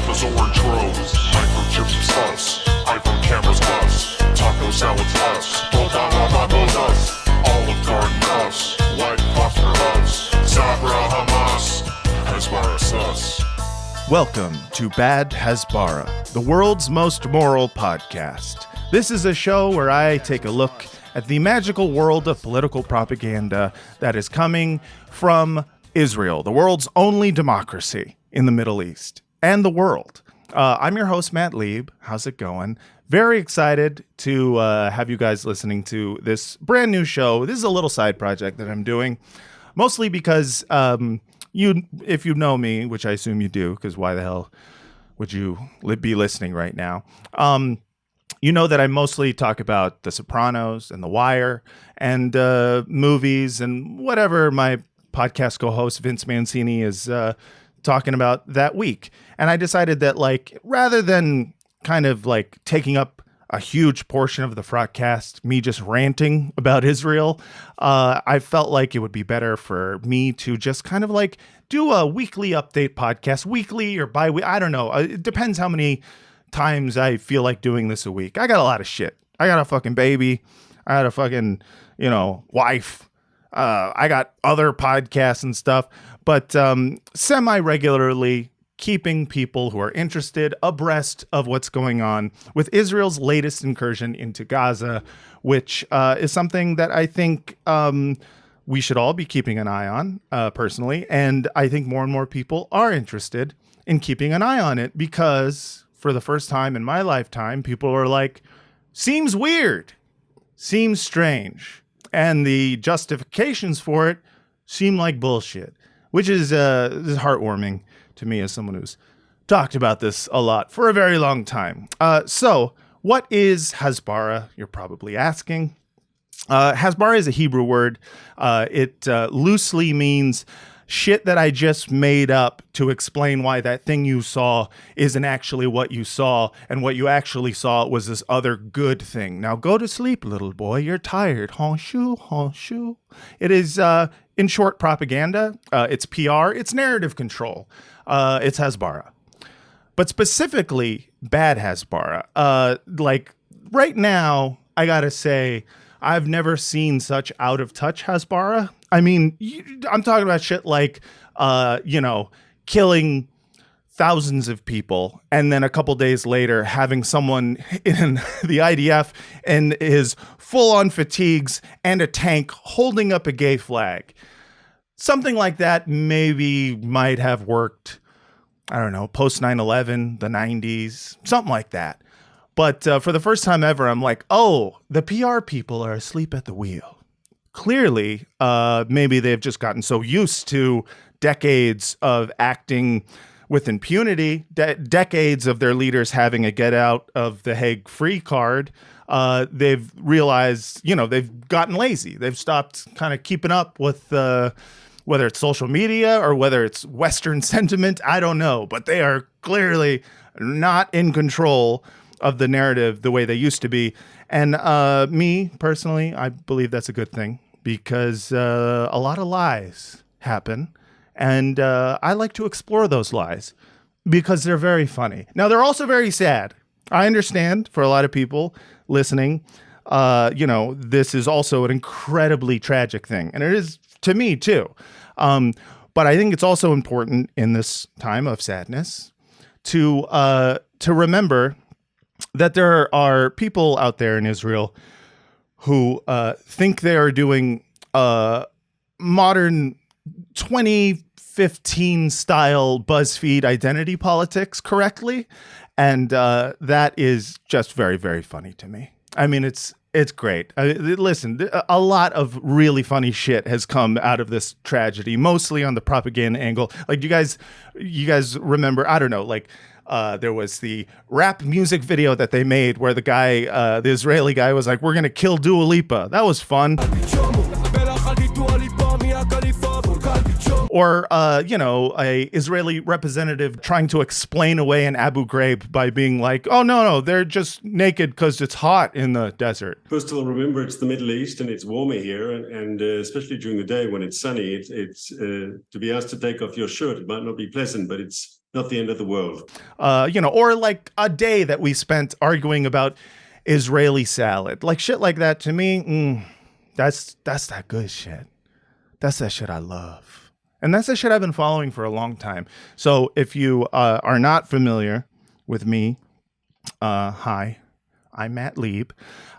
orange rose, microchips us, iPhone cameras us, taco salads us, Obama us, Olive Garden us, White Foster us, Sabra Hamas, Hasbara sus. Welcome to Bad Hasbara, the world's most moral podcast. This is a show where I take a look at the magical world of political propaganda that is coming from Israel, the world's only democracy in the Middle East and the world. I'm your host, Matt Lieb. How's it going? Very excited to have you guys listening to this brand new show. This is a little side project that I'm doing, mostly because if you know me, which I assume you do, because why the hell would you be listening right now? You know that I mostly talk about The Sopranos and The Wire and movies and whatever my podcast co-host Vince Mancini is talking about that week. And I decided that, like, rather than kind of like taking up a huge portion of the Frotcast, me just ranting about Israel, I felt like it would be better for me to just kind of like do a weekly update podcast, weekly or bi-weekly. I don't know. It depends how many times I feel like doing this a week. I got a lot of shit. I got a fucking baby. I got a fucking, wife. I got other podcasts and stuff, but semi-regularly keeping people who are interested abreast of what's going on with Israel's latest incursion into Gaza, which is something that I think we should all be keeping an eye on, personally. And I think more and more people are interested in keeping an eye on it because for the first time in my lifetime, people are like, seems weird, seems strange. And the justifications for it seem like bullshit, which is heartwarming to me as someone who's talked about this a lot for a very long time. So what is Hasbara? You're probably asking. Hasbara is a Hebrew word. It loosely means shit that I just made up to explain why that thing you saw isn't actually what you saw, and what you actually saw was this other good thing. Now go to sleep, little boy. You're tired. Honshu, honshu. It is, in short, propaganda. It's PR. It's narrative control. It's Hasbara. But specifically, Bad Hasbara. Like, right now, I gotta say, I've never seen such out-of-touch Hasbara. I mean, I'm talking about shit like, killing thousands of people, and then a couple days later having someone in the IDF in his full-on fatigues and a tank holding up a gay flag. Something like that maybe might have worked, I don't know, post 9/11, the 90s, something like that. But for the first time ever, I'm like, oh, the PR people are asleep at the wheel. Clearly, maybe they've just gotten so used to decades of acting with impunity, decades of their leaders having a get out of the Hague free card. They've realized, they've gotten lazy. They've stopped kind of keeping up with whether it's social media or whether it's Western sentiment. I don't know, but they are clearly not in control of the narrative the way they used to be. And me, personally, I believe that's a good thing because a lot of lies happen. And I like to explore those lies because they're very funny. Now, they're also very sad. I understand for a lot of people listening, this is also an incredibly tragic thing. And it is to me, too. But I think it's also important in this time of sadness to remember that there are people out there in Israel who think they are doing modern 2015 style BuzzFeed identity politics correctly. And that is just very, very funny to me. I mean, it's great. Listen, a lot of really funny shit has come out of this tragedy, mostly on the propaganda angle. Like, you guys remember, I don't know, like, there was the rap music video that they made where the Israeli guy was like, we're going to kill Dua Lipa. That was fun. Or, a Israeli representative trying to explain away an Abu Ghraib by being like, oh, no, they're just naked because it's hot in the desert. First of all, remember, it's the Middle East and it's warmer here. And especially during the day when it's sunny, it's to be asked to take off your shirt. It might not be pleasant, but it's not the end of the world. Or like a day that we spent arguing about Israeli salad, like shit like that. To me, that's that good shit. That's that shit I love. And that's the shit I've been following for a long time. So if you are not familiar with me, hi, I'm Matt Lieb.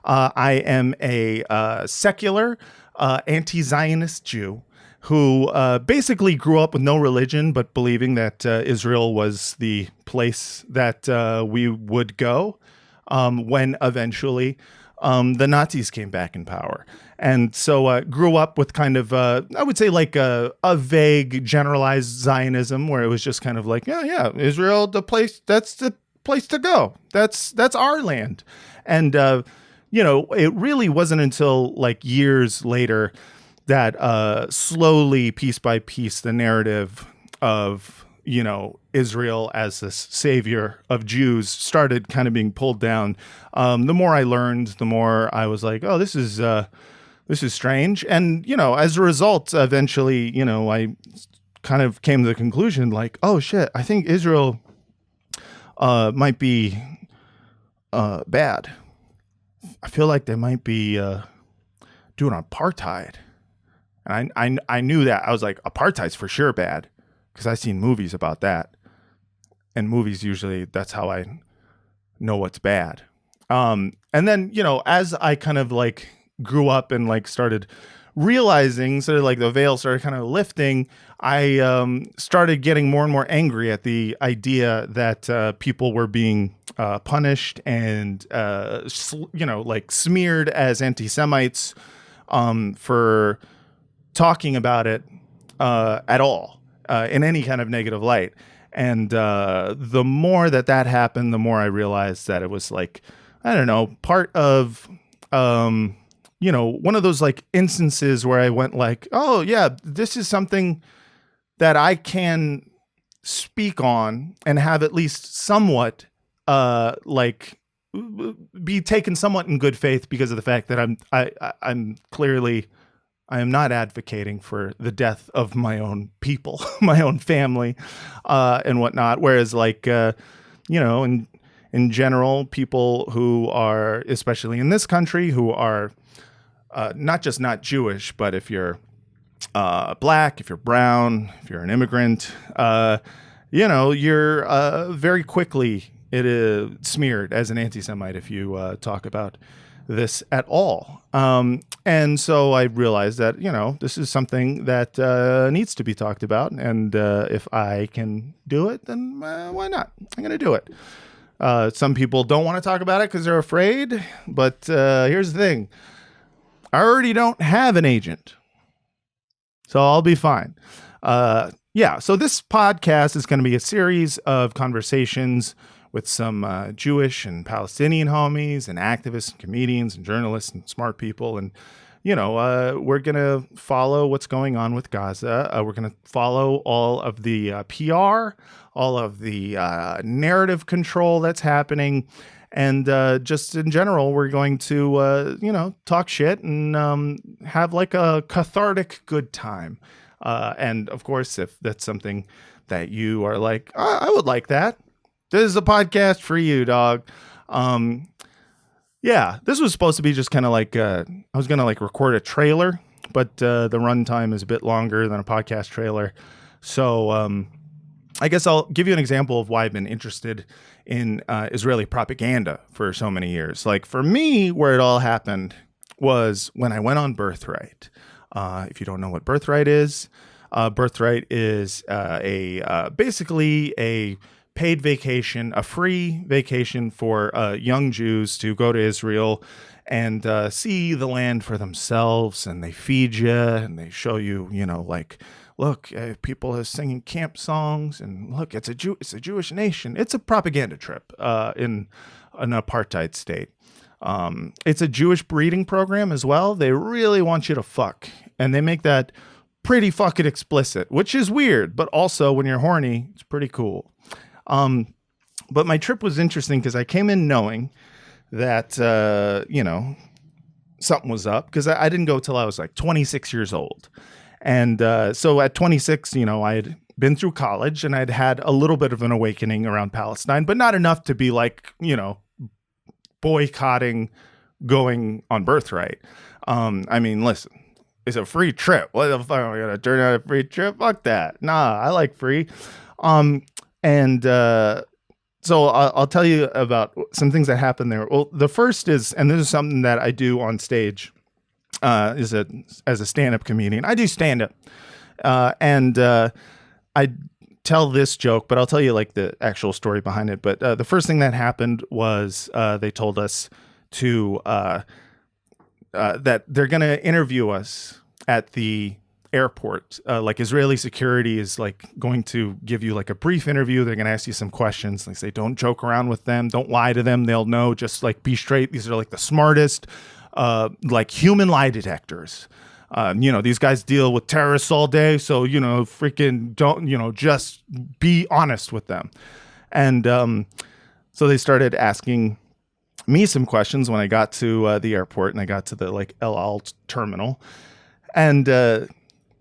I am a secular anti-Zionist Jew who basically grew up with no religion, but believing that Israel was the place that we would go when eventually the Nazis came back in power. And so grew up with kind of, I would say like a vague generalized Zionism where it was just kind of like, yeah, Israel, that's the place to go. That's our land. And, it really wasn't until like years later that slowly, piece by piece, the narrative of, Israel as this savior of Jews started kind of being pulled down. The more I learned, the more I was like, oh, this is strange. And, as a result, eventually, I kind of came to the conclusion like, oh, shit, I think Israel might be bad. I feel like they might be doing apartheid. And I knew that. I was like, apartheid's for sure bad because I've seen movies about that. And movies usually, that's how I know what's bad. And then, as I kind of like grew up and like started realizing, sort of like the veil started kind of lifting, I started getting more and more angry at the idea that people were being punished and, like smeared as anti-Semites for talking about it at all in any kind of negative light. And the more that happened, the more I realized that it was like, I don't know, part of, one of those like instances where I went like, oh yeah, this is something that I can speak on and have at least somewhat be taken somewhat in good faith because of the fact that I'm clearly, I am not advocating for the death of my own people, my own family, and whatnot. Whereas like, in general, people who are, especially in this country, who are not just not Jewish, but if you're black, if you're brown, if you're an immigrant, you're very quickly it is smeared as an anti-Semite if you talk about this at all. And so I realized that, this is something that needs to be talked about. And if I can do it, then why not? I'm going to do it. Some people don't want to talk about it because they're afraid. But here's the thing. I already don't have an agent. So I'll be fine. So this podcast is going to be a series of conversations with some Jewish and Palestinian homies and activists and comedians and journalists and smart people. And, we're going to follow what's going on with Gaza. We're going to follow all of the PR, all of the narrative control that's happening. And just in general, we're going to, talk shit and have like a cathartic good time. And of course, if that's something that you are like, I would like that. This is a podcast for you, dog. This was supposed to be just kind of like, I was going to like record a trailer, but the runtime is a bit longer than a podcast trailer. So I guess I'll give you an example of why I've been interested in Israeli propaganda for so many years. Like for me, where it all happened was when I went on Birthright. If you don't know what Birthright is basically a paid vacation, a free vacation for young Jews to go to Israel and see the land for themselves. And they feed you and they show you, like, look, people are singing camp songs, and look, it's a Jewish nation. It's a propaganda trip in an apartheid state. It's a Jewish breeding program as well. They really want you to fuck, and they make that pretty fucking explicit, which is weird, but also when you're horny, it's pretty cool. But my trip was interesting because I came in knowing that, something was up, because I didn't go till I was like 26 years old. And so at 26, I had been through college and I'd had a little bit of an awakening around Palestine, but not enough to be like, boycotting going on Birthright. I mean, listen, it's a free trip. What the fuck am I gonna turn out a free trip? Fuck that. Nah, I like free. So I'll tell you about some things that happened there. Well, the first is, and this is something that I do on stage, as a stand-up comedian. I do stand-up, and I tell this joke, but I'll tell you like the actual story behind it. But the first thing that happened was they told us to that they're going to interview us at the airport. Like Israeli security is like going to give you like a brief interview. They're going to ask you some questions. They say, don't joke around with them. Don't lie to them. They'll know. Just like be straight. These are like the smartest, like human lie detectors. These guys deal with terrorists all day. So, freaking don't, just be honest with them. And so they started asking me some questions when I got to the airport and I got to the like El Al terminal. And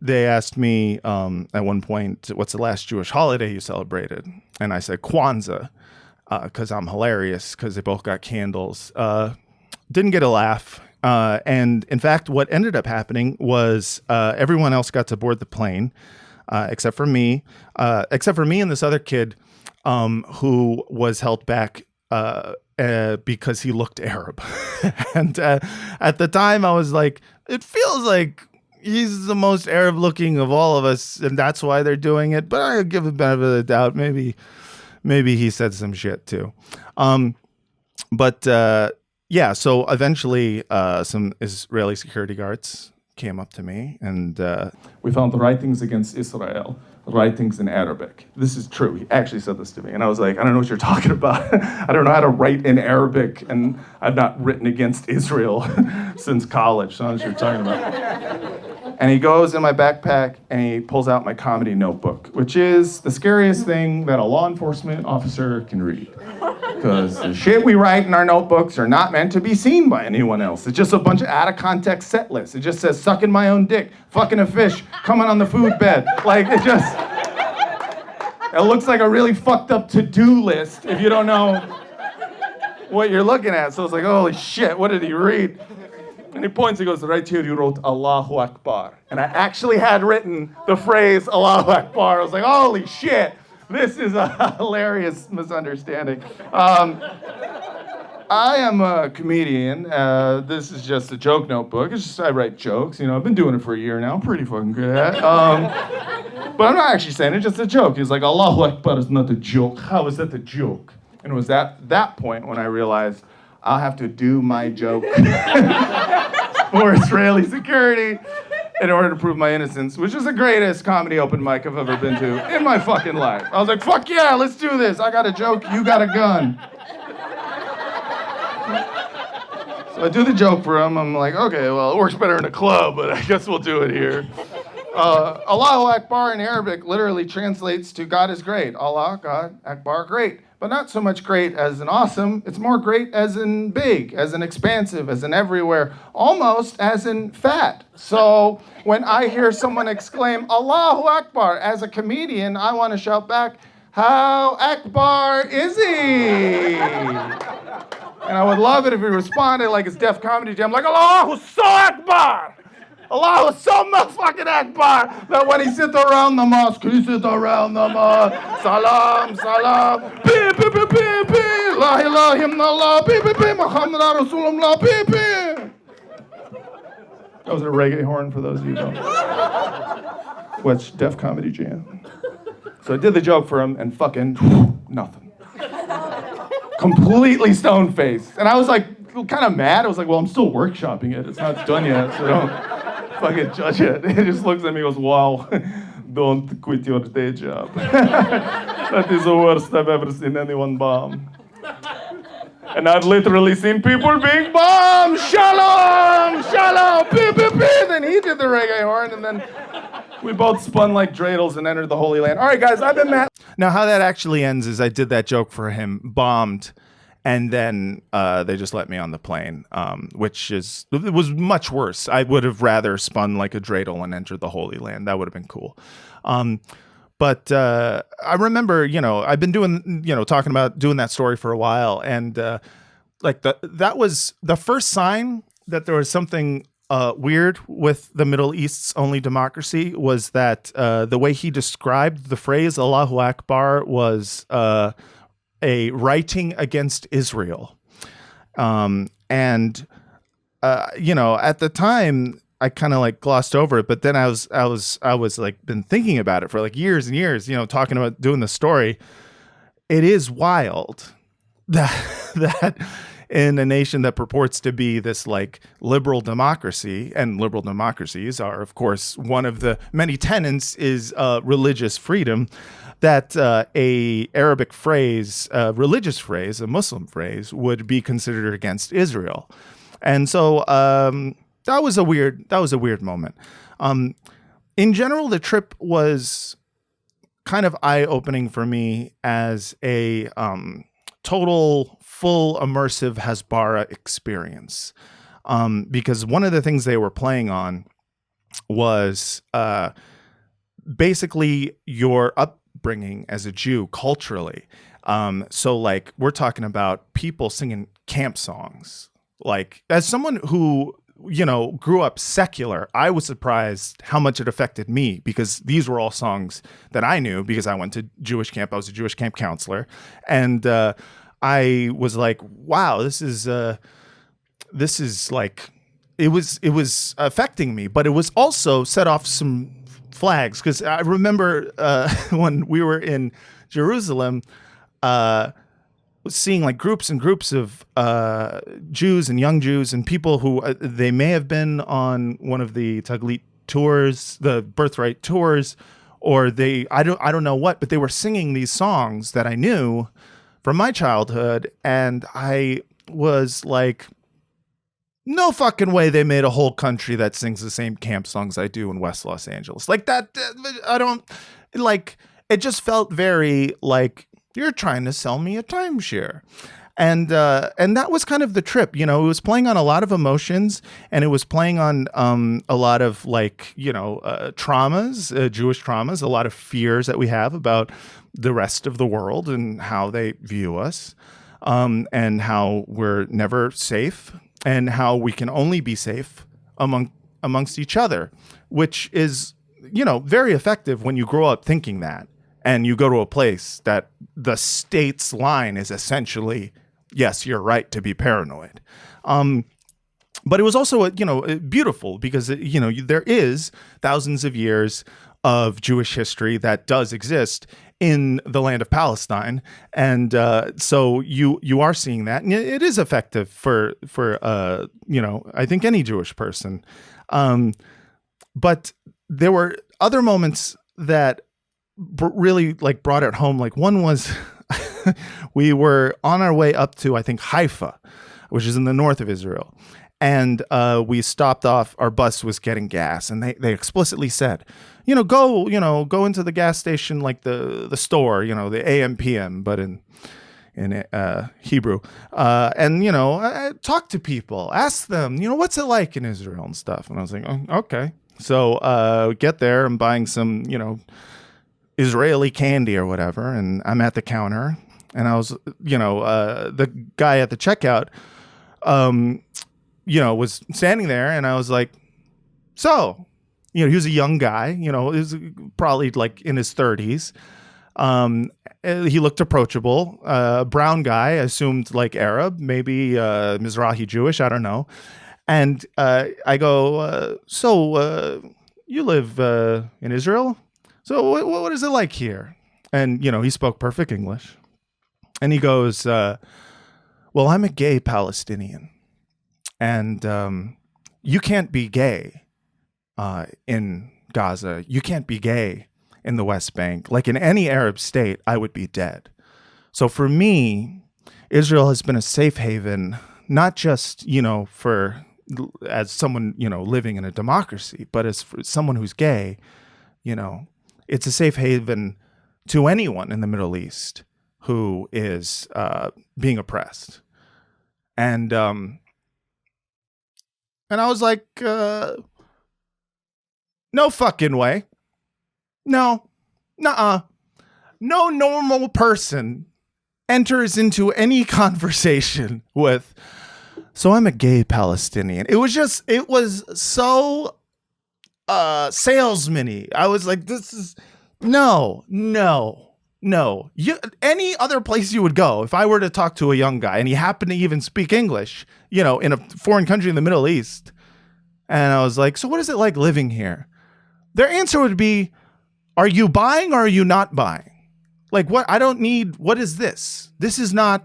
they asked me at one point, what's the last Jewish holiday you celebrated? And I said, Kwanzaa, because I'm hilarious, because they both got candles. Didn't get a laugh. And in fact, what ended up happening was everyone else got to board the plane, except for me and this other kid who was held back because he looked Arab. And at the time, I was like, it feels like he's the most Arab looking of all of us, and that's why they're doing it. But I give him the benefit of the doubt. Maybe he said some shit too. Yeah, so eventually some Israeli security guards came up to me and we found the writings against Israel, writings in Arabic. This is true. He actually said this to me. And I was like, I don't know what you're talking about. I don't know how to write in Arabic, and I've not written against Israel since college. So I don't know what you're talking about. And he goes in my backpack and he pulls out my comedy notebook, which is the scariest thing that a law enforcement officer can read. Because the shit we write in our notebooks are not meant to be seen by anyone else. It's just a bunch of out of context set lists. It just says sucking my own dick, fucking a fish, coming on the food bed. Like it looks like a really fucked up to-do list if you don't know what you're looking at. So it's like, holy shit, what did he read? And he points, he goes, right here you wrote Allahu Akbar. And I actually had written the phrase Allahu Akbar. I was like, holy shit, this is a hilarious misunderstanding. I am a comedian. This is just a joke notebook. It's just I write jokes. I've been doing it for a year now. I'm pretty fucking good at it. But I'm not actually saying it's just a joke. He's like, Allahu Akbar is not a joke. How is that a joke? And it was at that point when I realized I'll have to do my joke for Israeli security in order to prove my innocence, which is the greatest comedy open mic I've ever been to in my fucking life. I was like, fuck yeah, let's do this. I got a joke, you got a gun. So I do the joke for him. I'm like, okay, well, it works better in a club, but I guess we'll do it here. Allahu Akbar in Arabic literally translates to God is great. Allah, God, Akbar, great. But not so much great as in awesome. It's more great as in big, as in expansive, as in everywhere, almost as in fat. So when I hear someone exclaim, Allahu Akbar, as a comedian, I want to shout back, how Akbar is he? And I would love it if he responded like it's Def Comedy Jam, like, Allahu so Akbar! Allah was so motherfucking Akbar that when he sit around the mosque, salam, salam, beep, beep, beep, beep, beep, la ilaha illallah, beep, beep, beep, Muhammad Rasulullah, beep, beep. That was a reggae horn for those of you who don't know. Which Def Comedy Jam. So I did the joke for him and fucking nothing. Completely stone-faced. And I was like, kind of mad. I was like, well, I'm still workshopping it. It's not done yet, so don't fucking judge it. He just looks at me and goes, wow, don't quit your day job. That is the worst I've ever seen anyone bomb. And I've literally seen people being bombed. Shalom, shalom, beep, beep, beep. Then he did the reggae horn, and then we both spun like dreidels and entered the Holy Land. All right, guys, I've been Matt. Now, how that actually ends is I did that joke for him, bombed, and then they just let me on the plane, it was much worse. I would have rather spun like a dreidel and entered the Holy Land. That would have been cool. But I remember, I've been doing, talking about doing that story for a while, and that was the first sign that there was something weird with the Middle East's only democracy was that the way he described the phrase Allahu Akbar was a writing against Israel. And at the time I kind of like glossed over it, but then I was like been thinking about it for like years and years, talking about doing the story. It is wild that in a nation that purports to be this like liberal democracy, and liberal democracies are, of course, one of the many tenets is religious freedom, that a Arabic phrase, a religious phrase, a Muslim phrase would be considered against Israel. And so that was a weird moment. In general, the trip was kind of eye-opening for me as a total, full, immersive Hasbara experience. Because one of the things they were playing on was basically your upbringing as a Jew culturally. So like we're talking about people singing camp songs. Like as someone who, grew up secular, I was surprised how much it affected me, because these were all songs that I knew because I went to Jewish camp. I was a Jewish camp counselor. And I was like, wow, this is like, it was affecting me, but it was also set off some flags. Because I remember when we were in Jerusalem, seeing like groups and groups of Jews and young Jews and people who they may have been on one of the Taglit tours, the Birthright tours, or I don't know what, but they were singing these songs that I knew from my childhood, and I was like, no fucking way they made a whole country that sings the same camp songs I do in West Los Angeles. Like that, I don't, like, it just felt very like, you're trying to sell me a timeshare. And that was kind of the trip. It was playing on a lot of emotions, and it was playing on a lot of like, traumas, Jewish traumas, a lot of fears that we have about the rest of the world and how they view us, and how we're never safe, and how we can only be safe amongst each other, which is, very effective when you grow up thinking that. And you go to a place that the state's line is essentially, yes, you're right to be paranoid. But it was also, beautiful because, there is thousands of years of Jewish history that does exist in the land of Palestine. And so you are seeing that. And it is effective for I think any Jewish person. But there were other moments that really like brought it home. Like one was we were on our way up to, I think, Haifa, which is in the north of Israel. And we stopped off, our bus was getting gas, and they explicitly said, go into the gas station, like the store, the AM PM, but in Hebrew, and talk to people, ask them, what's it like in Israel and stuff. And I was like, oh, okay. So get there, I'm buying some, Israeli candy or whatever, and I'm at the counter, and I was, the guy at the checkout, was standing there, and I was like, so, he was a young guy, he was probably like in his 30s. He looked approachable, brown guy, assumed like Arab, maybe Mizrahi Jewish, I don't know. And I go, so you live in Israel? So what is it like here? And, he spoke perfect English. And he goes, well, I'm a gay Palestinian. And you can't be gay in Gaza. You can't be gay in the West Bank. Like in any Arab state, I would be dead. So for me, Israel has been a safe haven, not just, as someone, living in a democracy, but as for someone who's gay, it's a safe haven to anyone in the Middle East who is being oppressed. And I was like, no fucking way. No, nuh-uh. No normal person enters into any conversation with, so I'm a gay Palestinian. It was so salesman-y. I was like, this is no. Any other place you would go, if I were to talk to a young guy and he happened to even speak English, in a foreign country in the Middle East, and I was like, so what is it like living here? Their answer would be, are you buying or are you not buying? Like, what? What is this? This is not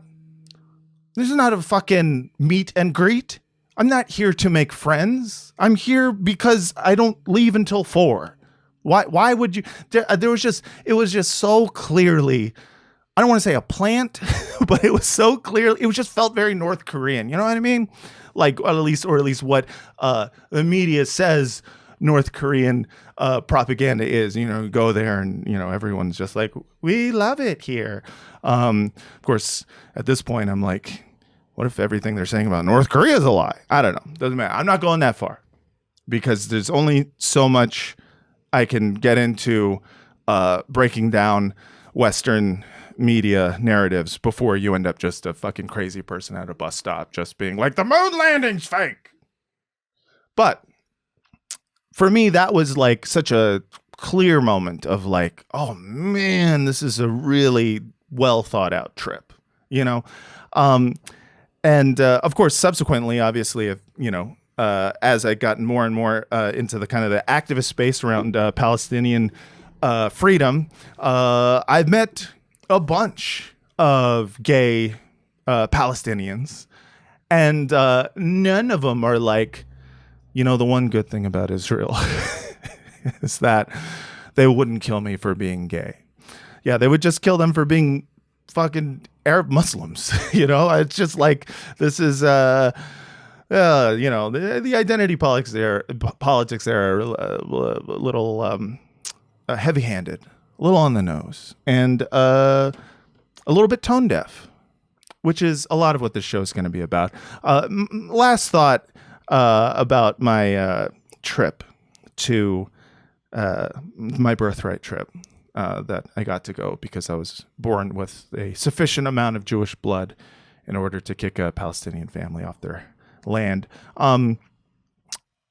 a fucking meet and greet. I'm not here to make friends. I'm here because I don't leave until 4. Why would you? It was just so clearly, I don't want to say a plant, but it was so clearly, it just felt very North Korean. You know what I mean? Like, or at least what the media says North Korean propaganda is. Go there and everyone's just like, we love it here. Of course, at this point, I'm like, what if everything they're saying about North Korea is a lie? I don't know. Doesn't matter. I'm not going that far because there's only so much I can get into breaking down Western media narratives before you end up just a fucking crazy person at a bus stop just being like, the moon landing's fake. But for me, that was like such a clear moment of like, oh man, this is a really well thought out trip, and of course, subsequently, obviously, as I got more and more into the kind of the activist space around Palestinian freedom, I've met a bunch of gay Palestinians, and none of them are like, the one good thing about Israel is that they wouldn't kill me for being gay. Yeah, they would just kill them for being fucking Arab Muslims. It's just like, this is the identity politics there are a little heavy-handed, a little on the nose, and a little bit tone deaf, which is a lot of what this show is going to be about. Last thought about my trip to my Birthright trip that I got to go because I was born with a sufficient amount of Jewish blood in order to kick a Palestinian family off their land.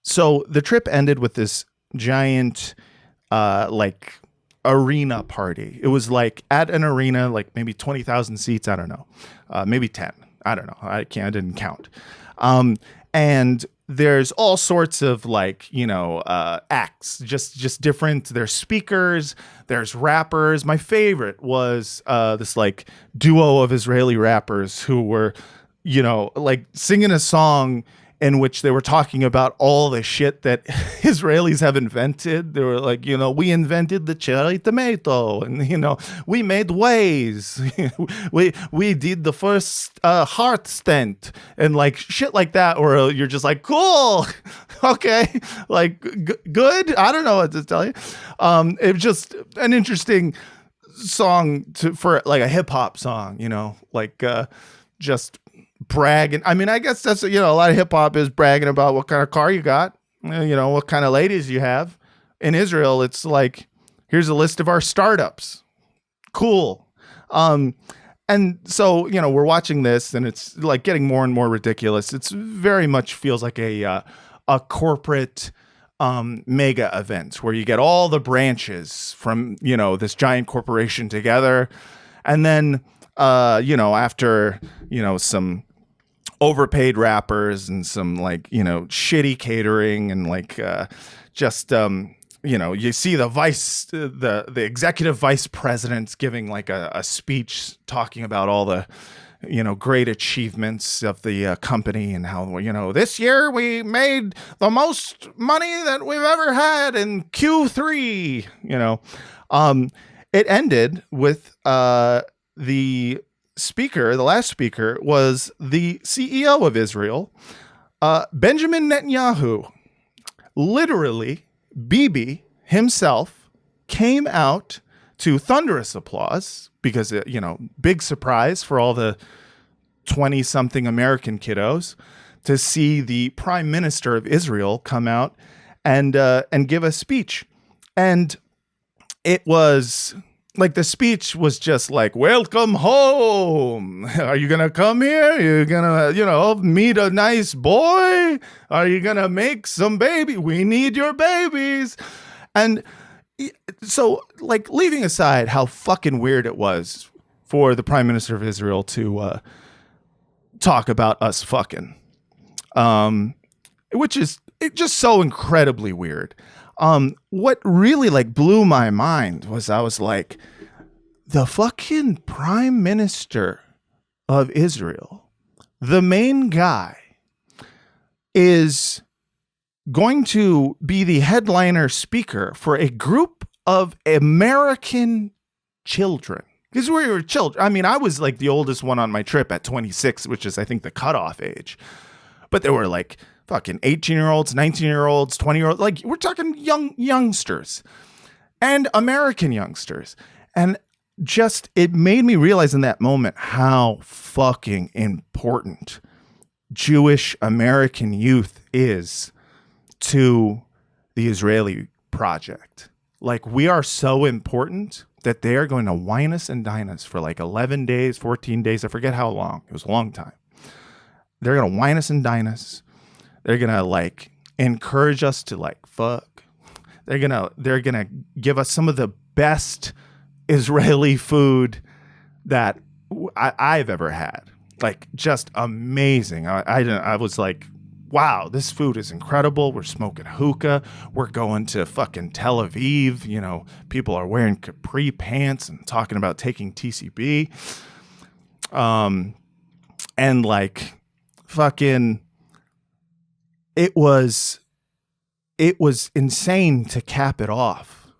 So the trip ended with this giant arena party. It was like at an arena, like maybe 20,000 seats. I don't know. Maybe 10. I don't know. I didn't count. And there's all sorts of acts, just different. There's speakers, there's rappers. My favorite was this duo of Israeli rappers who were, singing a song in which they were talking about all the shit that Israelis have invented. They were like, we invented the cherry tomato, and we made ways. we did the first heart stent, and shit like that. Or you're just like, cool, okay, good. I don't know what to tell you. It was just an interesting song for a hip hop song. Just bragging. I mean, I guess that's, a lot of hip hop is bragging about what kind of car you got, what kind of ladies you have. In Israel, it's like, here's a list of our startups. Cool. And so, we're watching this and it's getting more and more ridiculous. It's very much feels like a corporate mega event where you get all the branches from, this giant corporation together. And then, after, some overpaid rappers and some shitty catering and you see the executive vice president's giving a speech talking about all the great achievements of the company and how this year we made the most money that we've ever had in Q3. It ended with the last speaker was the CEO of Israel, Benjamin Netanyahu. Literally, Bibi himself came out to thunderous applause because, big surprise for all the 20-something American kiddos to see the Prime Minister of Israel come out and give a speech. And it was like the speech was just like, welcome home. Are you going to come here? Are you going to, meet a nice boy? Are you going to make some baby? We need your babies. And so, like, leaving aside how fucking weird it was for the Prime Minister of Israel to talk about us fucking, which is just so incredibly weird. What really like blew my mind was I was like, the fucking Prime Minister of Israel, the main guy, is going to be the headliner speaker for a group of American children. Because we were children. I mean, I was like the oldest one on my trip at 26, which is, I think, the cutoff age. But there were like fucking 18-year-olds, 19-year-olds, 20-year-olds. Like, we're talking youngsters and American youngsters. And just, it made me realize in that moment how fucking important Jewish American youth is to the Israeli project. Like, we are so important that they are going to wine us and dine us for like 11 days, 14 days. I forget how long. It was a long time. They're going to wine us and dine us. They're going to like encourage us to like fuck. They're going to give us some of the best Israeli food that I've ever had. Like, just amazing. I was like, wow, this food is incredible. We're smoking hookah. We're going to fucking Tel Aviv. People are wearing capri pants and talking about taking TCB. And like fucking, it was insane to cap it off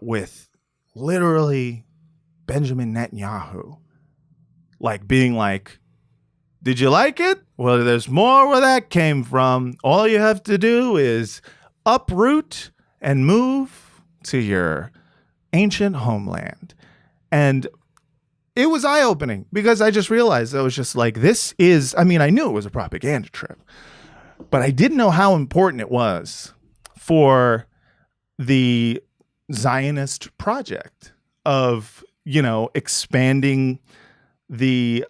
with literally Benjamin Netanyahu, like being like, did you like it? Well, there's more where that came from. All you have to do is uproot and move to your ancient homeland. And it was eye-opening because I just realized I was just like, this is, I mean, I knew it was a propaganda trip, but I didn't know how important it was for the Zionist project of, expanding the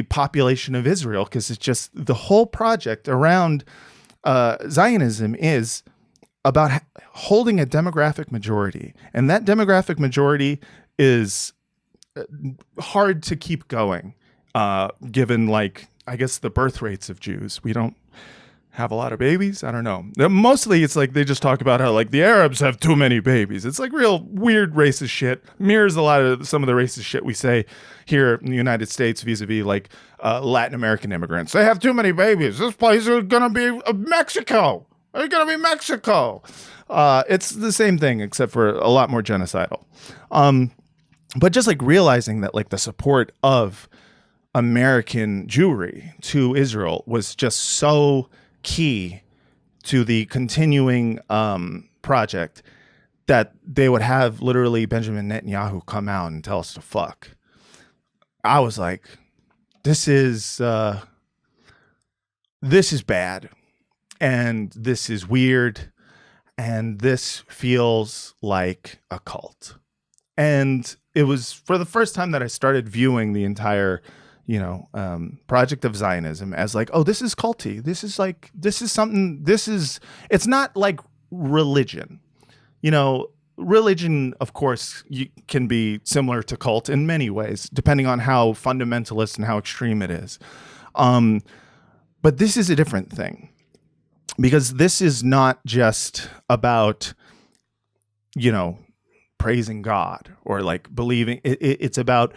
population of Israel, because it's just the whole project around Zionism is about holding a demographic majority, and that demographic majority is hard to keep going, given like, I guess, the birth rates of Jews. We don't have a lot of babies. I don't know. Mostly it's like they just talk about how like the Arabs have too many babies. It's like real weird racist shit. Mirrors a lot of some of the racist shit we say here in the United States vis-a-vis like Latin American immigrants. They have too many babies. This place is going to be Mexico. It's going to be Mexico. It's the same thing except for a lot more genocidal. But just like realizing that like the support of American Jewry to Israel was just so key to the continuing project that they would have literally Benjamin Netanyahu come out and tell us to fuck. I was like, this is bad, and this is weird, and this feels like a cult. And it was for the first time that I started viewing the entire project of Zionism as like, oh, this is culty. It's not like religion. Religion, of course, can be similar to cult in many ways, depending on how fundamentalist and how extreme it is. But this is a different thing, because this is not just about, praising God or like believing. It's about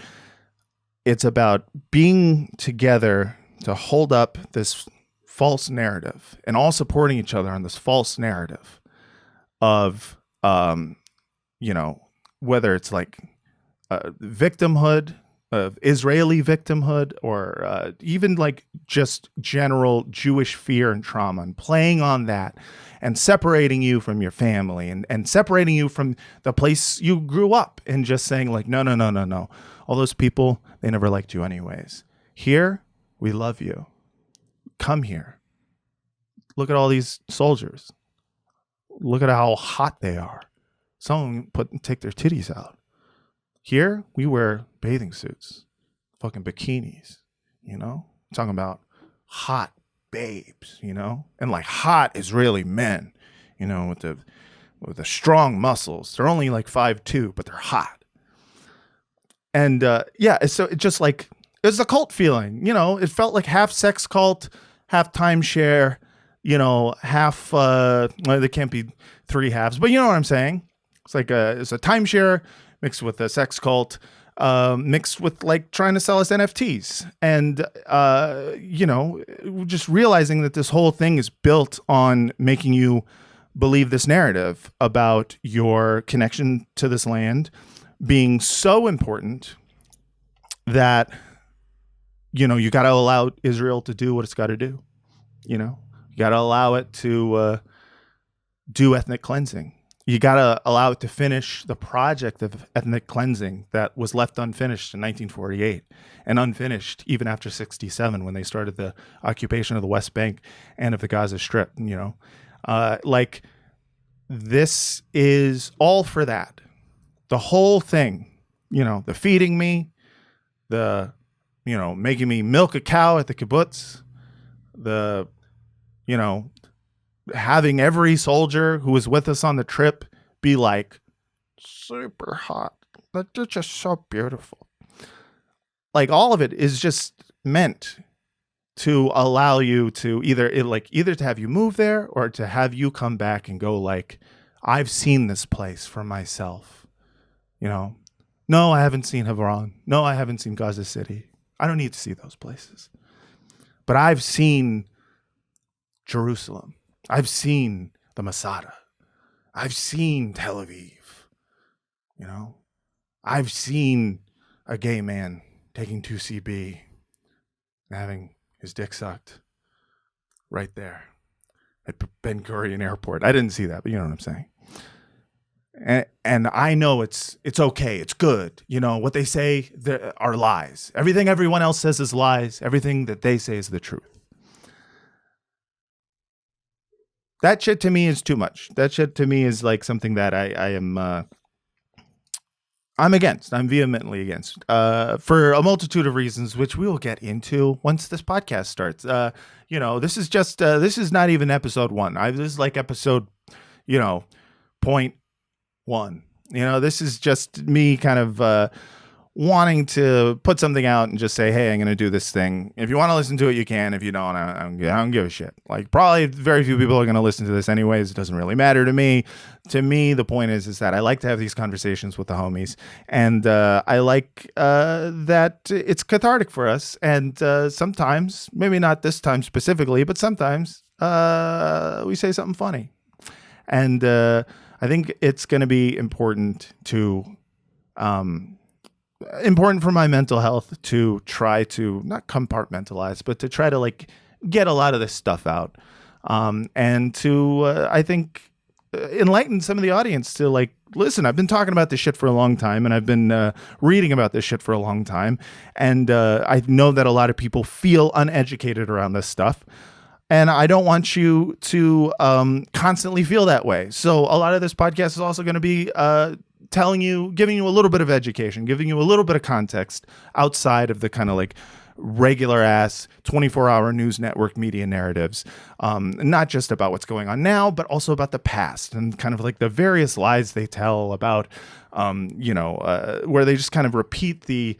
being together to hold up this false narrative and all supporting each other on this false narrative of, whether it's like victimhood, of Israeli victimhood, or even like just general Jewish fear and trauma, and playing on that and separating you from your family and separating you from the place you grew up, and just saying like, no. All those people, they never liked you anyways. Here, we love you. Come here. Look at all these soldiers. look at how hot they are. Some take their titties out. Here, we wear bathing suits, fucking bikinis, you know? I'm talking about hot babes, you know? And like hot Israeli men, you know, with the strong muscles. They're only like 5'2", but they're hot. And so it just like, it was a cult feeling, you know? It felt like half sex cult, half timeshare, you know, half, well, there can't be three halves, but you know what I'm saying? It's like it's a timeshare mixed with a sex cult, mixed with like trying to sell us NFTs. And, you know, just realizing that this whole thing is built on making you believe this narrative about your connection to this land being so important that, you know, you got to allow Israel to do what it's got to do. You know, you got to allow it to do ethnic cleansing. You got to allow it to finish the project of ethnic cleansing that was left unfinished in 1948 and unfinished even after 1967 when they started the occupation of the West Bank and of the Gaza Strip. You know, like this is all for that. The whole thing, you know, the feeding me, the, you know, making me milk a cow at the kibbutz, the, you know, having every soldier who was with us on the trip be like super hot. They're just so beautiful. Like all of it is just meant to allow you to either to have you move there or to have you come back and go like, I've seen this place for myself. You know, no, I haven't seen Hebron. No, I haven't seen Gaza City. I don't need to see those places. But I've seen Jerusalem. I've seen the Masada. I've seen Tel Aviv. You know, I've seen a gay man taking 2CB and having his dick sucked right there at Ben Gurion Airport. I didn't see that, but you know what I'm saying. And I know it's okay. It's good. You know, what they say are lies. Everything everyone else says is lies. Everything that they say is the truth. That shit to me is too much. That shit to me is like something that I'm against. I'm vehemently against for a multitude of reasons, which we will get into once this podcast starts. You know, this is just this is not even episode 1. This is like episode, you know, 0.1. You know, this is just me kind of wanting to put something out and just say, hey, I'm going to do this thing. If you want to listen to it, you can. If you don't, I don't give a shit. Like, probably very few people are going to listen to this anyways. It doesn't really matter to me. To me, the point is that I like to have these conversations with the homies. And I like that it's cathartic for us. And sometimes, maybe not this time specifically, but sometimes we say something funny. And I think it's going to be important for my mental health to try to not compartmentalize, but to try to like get a lot of this stuff out. And to, I think, enlighten some of the audience to like, listen, I've been talking about this shit for a long time and I've been reading about this shit for a long time. And I know that a lot of people feel uneducated around this stuff. And I don't want you to constantly feel that way. So a lot of this podcast is also going to be giving you a little bit of education, giving you a little bit of context outside of the kind of like regular ass 24-hour news network media narratives, not just about what's going on now, but also about the past and kind of like the various lies they tell about, where they just kind of repeat the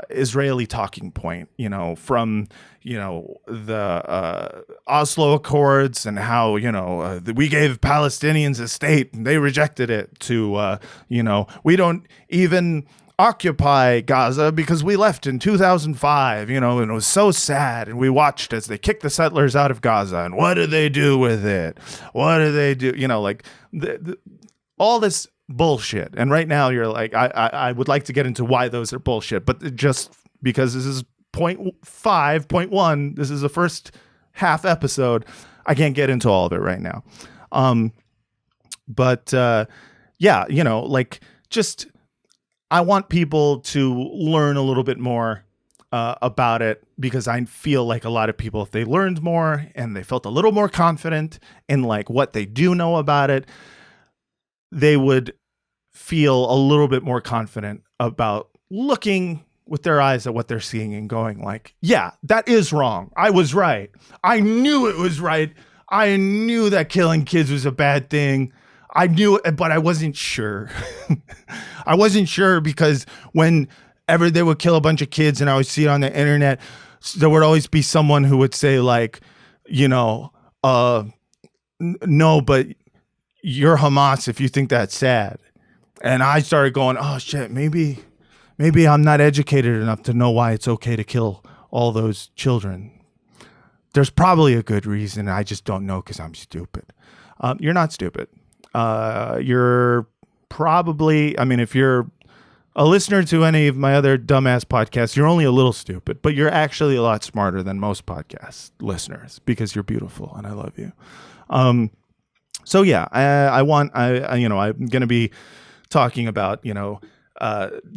Israeli talking point, you know, from, you know, the Oslo Accords and how, you know, we gave Palestinians a state and they rejected it to, we don't even occupy Gaza because we left in 2005, you know, and it was so sad. And we watched as they kicked the settlers out of Gaza. And what did they do with it? What do they do? You know, like all this bullshit. And right now you're like, I would like to get into why those are bullshit, but just because this is 0.1, this is the first half episode, I can't get into all of it right now. Yeah, you know, like just, I want people to learn a little bit more about it, because I feel like a lot of people, if they learned more and they felt a little more confident in like what they do know about it, they would feel a little bit more confident about looking with their eyes at what they're seeing and going like, yeah, that is wrong. I was right. I knew it was right. I knew that killing kids was a bad thing. I knew it, but I wasn't sure. I wasn't sure because whenever they would kill a bunch of kids and I would see it on the internet, there would always be someone who would say like, you know, no, but you're Hamas if you think that's sad. And I started going, oh shit, maybe I'm not educated enough to know why it's okay to kill all those children. There's probably a good reason. I just don't know because I'm stupid. You're not stupid. You're probably, I mean, if you're a listener to any of my other dumbass podcasts, you're only a little stupid, but you're actually a lot smarter than most podcast listeners because you're beautiful and I love you. So yeah, I'm going to be talking about,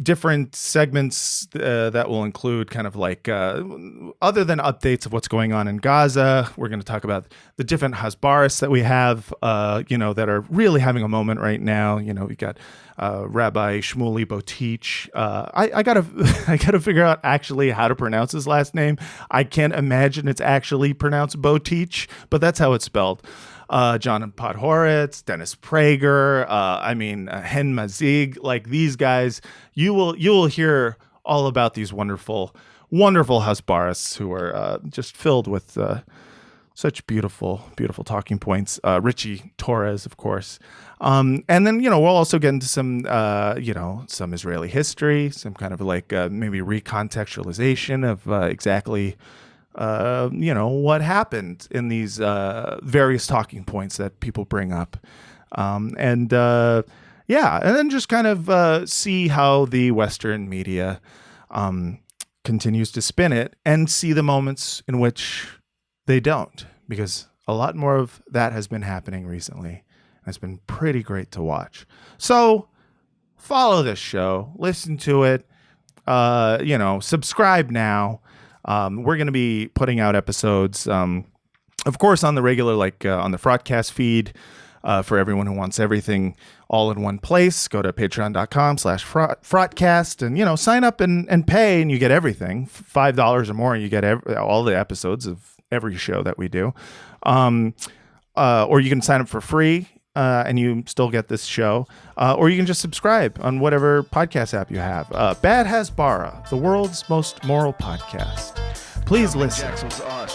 different segments that will include kind of like, other than updates of what's going on in Gaza, we're going to talk about the different Hasbaras that we have, that are really having a moment right now. We got Rabbi Shmuley Botich. I gotta figure out actually how to pronounce his last name. I can't imagine it's actually pronounced Botich, but that's how it's spelled. John Podhoretz, Dennis Prager, Hen Mazig, like these guys, you will hear all about these wonderful, wonderful Hasbaras who are just filled with such beautiful, beautiful talking points. Richie Torres, of course. And then, we'll also get into some, some Israeli history, some kind of like maybe recontextualization of exactly what happened in these various talking points that people bring up. And then just kind of see how the Western media continues to spin it and see the moments in which they don't, because a lot more of that has been happening recently. And it's been pretty great to watch. So follow this show, listen to it, subscribe now. We're going to be putting out episodes, of course, on the regular, like on the Fraudcast feed, for everyone who wants everything all in one place. Go to patreon.com/Fraudcast and, sign up and pay and you get everything. $5 or more and you get all the episodes of every show that we do. Or you can sign up for free. And you still get this show, or you can just subscribe on whatever podcast app you have. Bad Hasbara, the world's most moral podcast. Please listen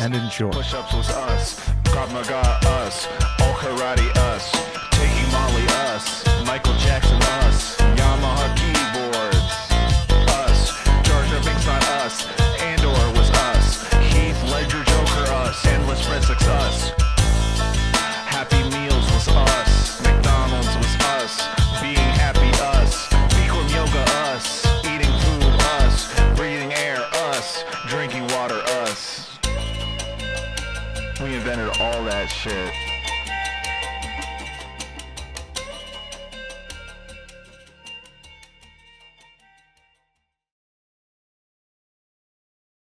and enjoy. Push-ups was us. Krav Maga us. All karate us. Taking Molly us. Michael Jackson us. Yamaha keyboards us. Jar Jar Binks not us. Andor was us. Heath Ledger Joker us. Endless Breadsticks us. Happy Meals was us. McDonald's was us. Being happy us. Bikram yoga us. Eating food us. Breathing air us. Drinking water us. We invented all that shit.